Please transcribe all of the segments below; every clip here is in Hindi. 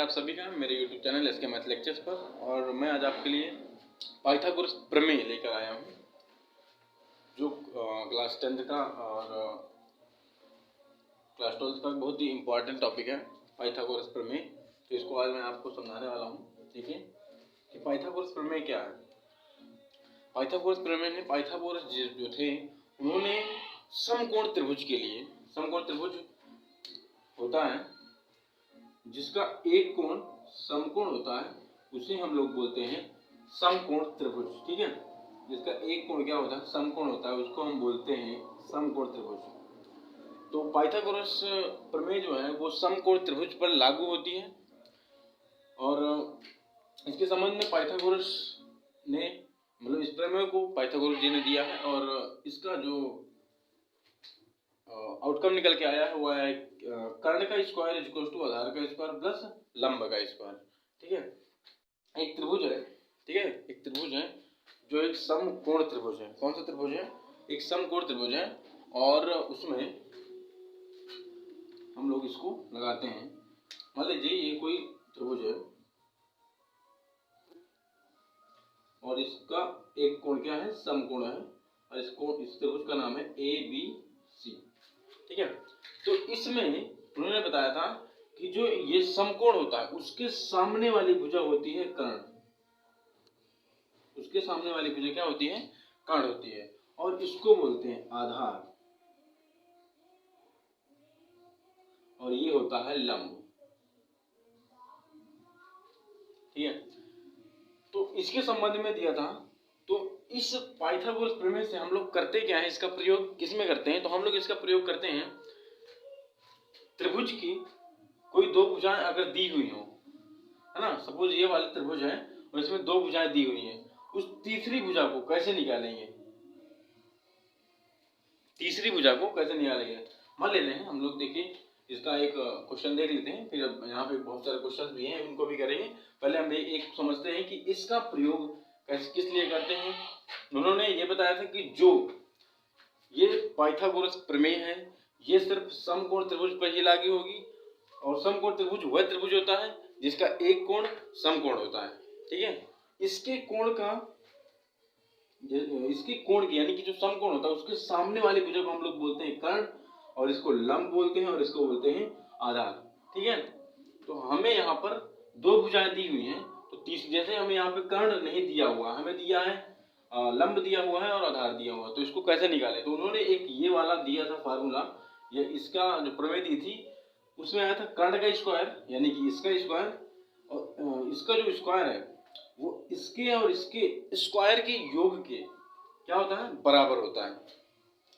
आप सभी का मेरे YouTube channel SK math lectures पर। और मैं आज आपके लिए पाइथागोरस प्रमेय लेकर आया हूँ, जो क्लास 10th का और क्लास 12th का बहुत ही इम्पोर्टेंट टॉपिक है पाइथागोरस प्रमेय। तो इसको आज मैं आपको समझाने वाला हूँ। देखिए कि पाइथागोरस प्रमेय क्या है। पाइथागोरस प्रमेय ने पाइथागोरस जो थे उन्होंने समकोण त्रिभुज के लिए, समकोण त्रिभुज होता है जिसका एक कोण समकोण होता है, उसे हम लोग बोलते हैं समकोण त्रिभुज। ठीक है, जिसका एक कोण क्या होता है, समकोण होता है, उसको हम बोलते हैं समकोण त्रिभुज। तो पाइथागोरस प्रमेय जो है वो समकोण त्रिभुज पर लागू होती है। और इसके संबंध में पाइथागोरस ने मतलब इस प्रमेय को पाइथागोरस जी ने दिया है, और इसका जो आउटकम निकल के आया है वो है कर्ण का स्क्वायर इज इक्वल टू आधार का स्क्वायर प्लस लंब का स्क्वायर। ठीक है, एक त्रिभुज है, ठीक है, एक त्रिभुज है जो एक समकोण त्रिभुज है। कौन सा त्रिभुज है? एक समकोण त्रिभुज है। और उसमें हम लोग इसको लगाते हैं। मान लीजिए ये कोई त्रिभुज है और इसका एक कोण क्या है, समकोण है, और इस त्रिभुज का नाम है ABC। ठीक है, तो इसमें उन्होंने बताया था कि जो ये समकोण होता है उसके सामने वाली भुजा होती है कर्ण। उसके सामने वाली भुजा क्या होती है? कर्ण होती है, और इसको बोलते हैं आधार, और ये होता है लंब। ठीक है, तो इसके संबंध में दिया था। तो इस पाइथागोरस प्रमेय से हम लोग करते क्या है, इसका प्रयोग किस में करते हैं? तो हम लोग इसका प्रयोग करते हैं त्रिभुज की कोई दो भुजाएं अगर दी हुई हो, है ना, सपोज ये वाली त्रिभुज है और इसमें दो भुजाएं दी हुई हैं, उस तीसरी भुजा को कैसे निकालेंगे? तीसरी भुजा को कैसे निकालेंगे? मान लेते हैं हम लोग, देखिए इसका एक क्वेश्चन देख लेते हैं, फिर यहाँ पे बहुत सारे क्वेश्चन भी हैं, उनको भी करेंगे। पहले हम एक समझते हैं कि इसका प्रयोग किस लिए करते हैं। उन्होंने ये बताया था कि जो ये पाइथागोरस प्रमेय है ये सिर्फ समकोण त्रिभुज पर ही लागू होगी, और समकोण त्रिभुज वह त्रिभुज होता है जिसका एक कोण समकोण होता है। ठीक है, इसके कोण की यानी कि जो समकोण होता है उसके सामने वाली भुजा को हम लोग बोलते हैं कर्ण, और इसको लंब बोलते हैं, और इसको बोलते हैं आधार। ठीक है, तो हमें यहाँ पर दो भुजाएं दी हुई हैं, तो तीसरी, जैसे हमें यहाँ पे कर्ण नहीं दिया हुआ, हमें दिया है लंब दिया हुआ है और आधार दिया हुआ है, तो इसको कैसे निकाले? तो उन्होंने एक ये वाला दिया था फार्मूला, ये इसका जो प्रमेय दी थी उसमें आया था कर्ण का स्क्वायर यानी कि इसका स्क्वायर, और इसका जो स्क्वायर है वो इसके और इसके स्क्वायर के योग के क्या होता है, बराबर होता है।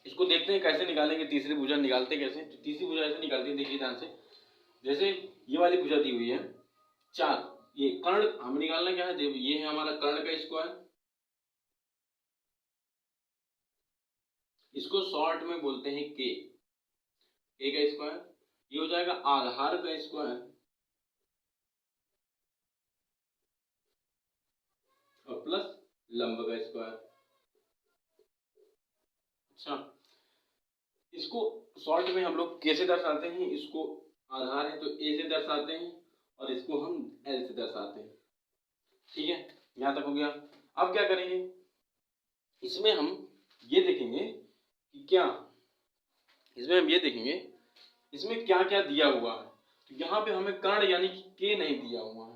इसको देखते हैं कैसे निकालेंगे। तीसरी भुजा निकालते कैसे? तो तीसरी भुजा ऐसे निकालते हैं, देखिए ध्यान से। जैसे ये वाली भुजा दी हुई है 4, ये कर्ण हमें निकालना क्या है, ये है हमारा कर्ण का स्क्वायर, इसको शॉर्ट में बोलते हैं के का स्क्वायर। ये हो जाएगा आधार का स्क्वायर और प्लस लंब का स्क्वायर। अच्छा, इसको शॉर्ट में हम लोग कैसे दर्शाते हैं? इसको आधार है तो ए से दर्शाते हैं, और इसको हम एल से दर्शाते हैं। ठीक है, यहां तक हो गया। अब क्या करेंगे, इसमें हम ये देखेंगे कि क्या, इसमें हम ये देखेंगे इसमें क्या क्या दिया हुआ है। तो यहाँ पे हमें कर्ण यानी कि के नहीं दिया हुआ है।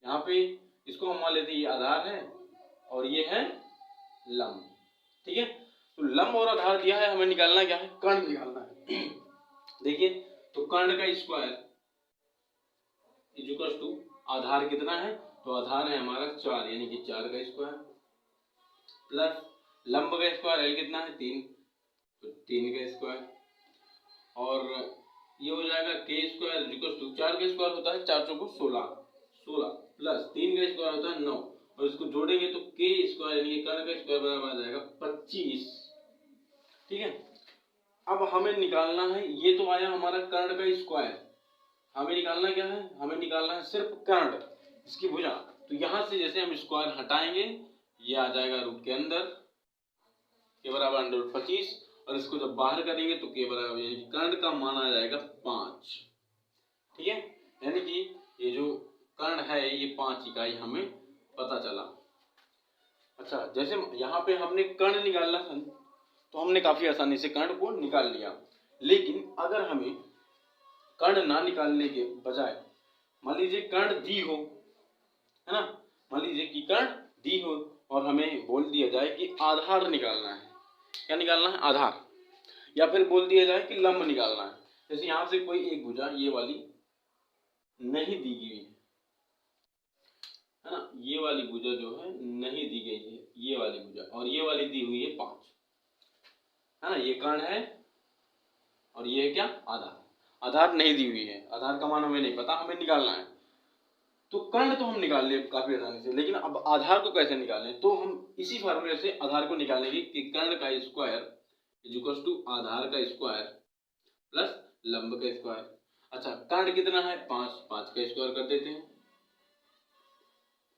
यहाँ पे इसको हम मान लेते हैं ये आधार है और ये है लंब। ठीक है, तो लंब और आधार दिया है, हमें निकालना क्या है, कर्ण निकालना है। देखिए, तो कर्ण का स्क्वायर इक्वल टू आधार कितना है, तो आधार है हमारा 4 यानी कि 4 का स्क्वायर, प्लस लंब का स्क्वायर एल कितना है 3, तो 3 का स्क्वायर, और ये हो जाएगा के स्क्वायर इक्वल टू 4 का स्क्वायर होता है 4 चौको 16 प्लस 3 का स्क्वायर होता है 9, और इसको जोड़ेंगे तो के स्क्वायर यानी कर्ण का स्क्वायर बराबर आ जाएगा 25। ठीक है, अब हमें निकालना है, ये तो आया हमारा कर्ण का स्क्वायर, हमें निकालना क्या है, हमें निकालना है सिर्फ कर्ण, इसकी भुजा। तो यहां से जैसे हम स्क्वायर हटाएंगे ये आ जाएगा रूट के अंदर, के बराबर अंडर 25, और इसको जब बाहर करेंगे तो के बराबर यानी कर्ण का मान आ जाएगा 5। ठीक है, यानी कि ये जो कर्ण है ये 5 इकाई हमें पता चला। अच्छा, जैसे यहाँ पे हमने कर्ण निकालना था तो हमने काफी आसानी से कर्ण को निकाल लिया, लेकिन अगर हमें कर्ण ना निकालने के बजाय मान लीजिए कर्ण दी हो, है ना, मान लीजिए कि कर्ण दी हो और हमें बोल दिया जाए कि आधार निकालना है। क्या निकालना है? आधार। या फिर बोल दिया जाए कि लंब निकालना है। जैसे यहाँ से कोई एक भुजा ये वाली नहीं दी गई है ना, ये वाली भुजा जो है नहीं दी गई है, ये वाली भुजा, और ये वाली दी हुई है 5, है ना, ये कर्ण है और ये है क्या? आधार। आधार नहीं दी हुई है, आधार का मान हमें नहीं पता, हमें निकालना है। तो कर्ण तो हम निकाल ले काफी आसानी से, लेकिन अब आधार को कैसे निकालें? तो हम इसी फार्मूले से आधार को निकालेंगे कि कर्ण का स्क्वायर इज इक्वल टू आधार का स्क्वायर प्लस लंब का स्क्वायर। अच्छा, कर्ण कितना है? 5, 5 का स्क्वायर कर देते हैं,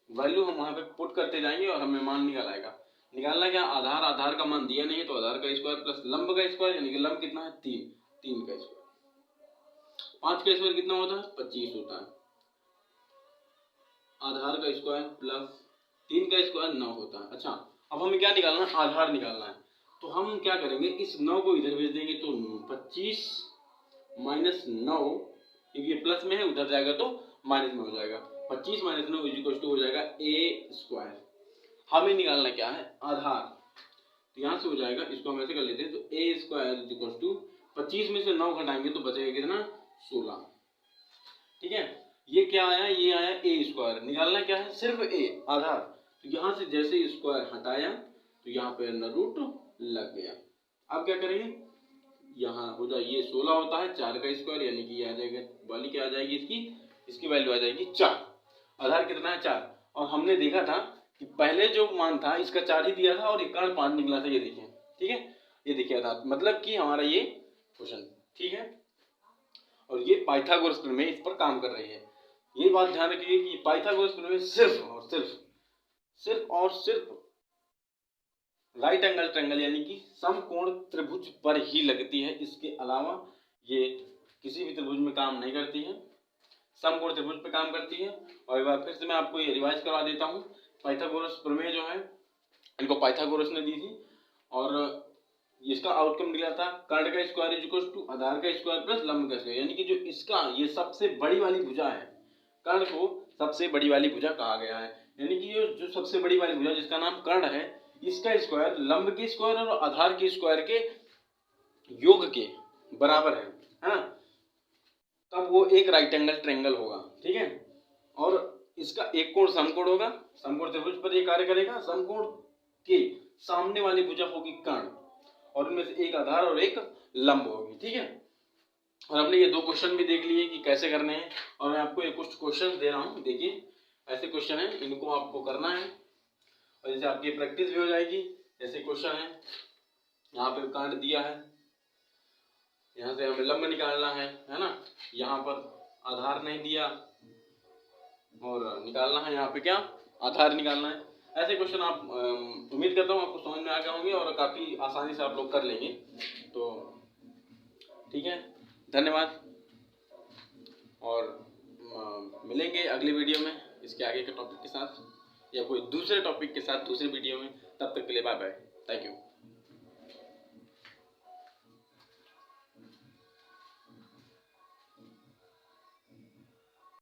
वैल्यू हम वहां पे पुट करते जाएंगे और हमें मान निकाल आएगा। निकालना क्या? आधार, आधार का मान दिया नहीं है तो आधार का स्क्वायर प्लस लंब का स्क्वायर, यानी कि लंब कितना है? 3, 3 का स्क्वायर। 5 का स्क्वायर कितना होता है? 25 होता है। आधार का स्क्वायर प्लस 3 का स्क्वायर 9 होता है। अच्छा, अब हमें क्या निकालना है? आधार निकालना है। तो हम क्या करेंगे, इस 9 को इधर भेज देंगे तो 25 माइनस 9, क्योंकि ये प्लस में है, उधर जाएगा तो माइनस में हो जाएगा। 25 माइनस 9 इज इक्वल टू हो जाएगा ए स्क्वायर। हमें निकालना क्या है? आधार। तो यहाँ से हो जाएगा, इसको हम ऐसे कर लेते हैं, तो ए स्क्वायर इज इक्वल टू 25 में से 9 घटाएंगे तो बचेगा कितना? 16। ठीक है, ये क्या आया? ये आया ए स्क्वायर। निकालना क्या है? सिर्फ ए, आधार। तो यहाँ से जैसे स्क्वायर हटाया तो यहाँ पे अंडर रूट लग गया। अब क्या करेंगे? यहाँ हो जाए, ये 16 होता है 4 का स्क्वायर, यानी कि ये आ जाएगा, वाली क्या आ जाएगी इसकी वैल्यू आ जाएगी 4। आधार कितना है? 4। और हमने देखा था कि पहले जो मान था इसका 4 ही दिया था और ये कर्ण 5 निकला था, ये देखिए। ठीक है, ये देखिए आधार, मतलब कि हमारा ये क्वेश्चन ठीक है। और ये पाइथागोरस प्रमेय इस पर काम कर रही है। ये बात ध्यान रखिए कि पाइथागोरस प्रमेय सिर्फ और सिर्फ राइट एंगल ट्रायंगल यानी कि समकोण त्रिभुज पर ही लगती है। इसके अलावा ये किसी भी त्रिभुज में काम नहीं करती है, समकोण त्रिभुज पे काम करती है। और एक बार फिर से मैं आपको ये रिवाइज करवा देता हूँ। पाइथागोरस प्रमेय जो है इनको पाइथागोरस ने दी थी और इसका आउटकम निकला था कर्ण का स्क्वायर इज इक्वल टू आधार का स्क्वायर प्लस लंब का स्क्वायर, यानी कि जो इसका ये सबसे बड़ी वाली भुजा है, कर्ण को सबसे बड़ी वाली भुजा कहा गया है। यानी कि जो सबसे बड़ी वाली भुजा जिसका नाम कर्ण है, इसका स्क्वायर लंब के स्क्वायर और आधार के स्क्वायर के योग के बराबर है ना, तब वो एक राइट एंगल ट्रायंगल होगा। ठीक है, और इसका एक कोण समकोण होगा, समकोण त्रिभुज पर ये कार्य करेगा। समकोण के सामने वाली भुजा होगी कर्ण और इनमें से एक आधार और एक लंब होगी। ठीक है, और हमने ये 2 क्वेश्चन भी देख लिए कि कैसे करने हैं। और मैं आपको ये कुछ क्वेश्चन दे रहा हूँ, देखिए ऐसे क्वेश्चन है, इनको आपको करना है और जैसे आपकी प्रैक्टिस भी हो जाएगी। जैसे क्वेश्चन है, यहाँ पे कर्ण दिया है, यहाँ से हमें लंब निकालना है ना, यहाँ पर आधार नहीं दिया और निकालना है यहाँ पे क्या? आधार निकालना है। ऐसे क्वेश्चन आप उम्मीद करता हूँ आपको समझ में आ गए होंगे और काफ़ी आसानी से आप लोग कर लेंगे। तो ठीक है, धन्यवाद और मिलेंगे अगले वीडियो में इसके आगे के टॉपिक के साथ या कोई दूसरे टॉपिक के साथ दूसरे वीडियो में। तब तक के लिए बाय बाय, थैंक यू।